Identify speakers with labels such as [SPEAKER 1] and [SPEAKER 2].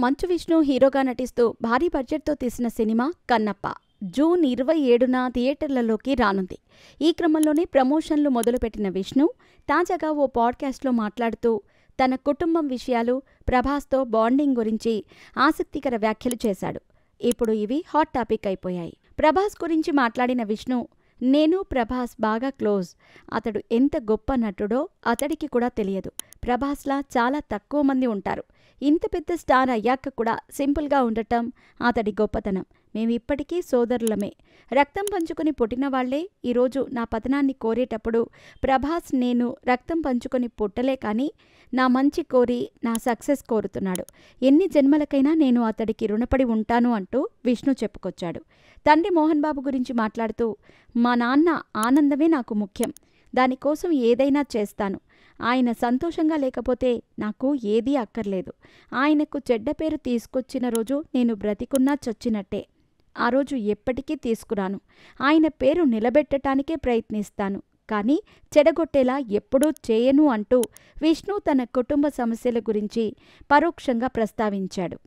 [SPEAKER 1] మంచు విష్ణు హీరోగా నటిస్తూ భారీ బడ్జెట్తో తీసిన సినిమా కన్నప్ప జూన్ 27న థియేటర్లలోకి రానుంది. ఈ క్రమంలోనే ప్రమోషన్లు మొదలుపెట్టిన విష్ణు తాజాగా ఓ పాడ్కాస్ట్లో మాట్లాడుతూ తన కుటుంబం విషయాలు, ప్రభాస్తో బాండింగ్ గురించి ఆసక్తికర వ్యాఖ్యలు చేశాడు. ఇప్పుడు ఇవి హాట్ టాపిక్ అయిపోయాయి. ప్రభాస్ గురించి మాట్లాడిన విష్ణు, నేను ప్రభాస్ బాగా క్లోజ్. అతడు ఎంత గొప్ప నటుడో అతడికి కూడా తెలియదు. ప్రభాస్లా చాలా తక్కువ మంది ఉంటారు. ఇంత పెద్ద స్టార్ అయ్యాక కూడా సింపుల్గా ఉండటం అతడి గొప్పతనం. మేమిప్పటికీ సోదరులమే. రక్తం పంచుకొని పుట్టినవాళ్లే ఈరోజు నా పతనాన్ని కోరేటప్పుడు ప్రభాస్ నేను రక్తం పంచుకొని పుట్టలే కానీ నా మంచి కోరి నా సక్సెస్ కోరుతున్నాడు. ఎన్ని జన్మలకైనా నేను అతడికి రుణపడి ఉంటాను అంటూ విష్ణు చెప్పుకొచ్చాడు. తండ్రి మోహన్ బాబు గురించి మాట్లాడుతూ, మా నాన్న ఆనందమే నాకు ముఖ్యం. దానికోసం ఏదైనా చేస్తాను. ఆయన సంతోషంగా లేకపోతే నాకు ఏదీ అక్కర్లేదు. ఆయనకు చెడ్డ పేరు తీసుకొచ్చిన రోజు నేను బ్రతికున్నా చచ్చినట్టే. ఆ రోజు ఎప్పటికీ తీసుకురాను. ఆయన పేరు నిలబెట్టడానికే ప్రయత్నిస్తాను, కానీ చెడగొట్టేలా ఎప్పుడూ చేయను అంటూ విష్ణు తన కుటుంబ సమస్యల గురించి పరోక్షంగా ప్రస్తావించాడు.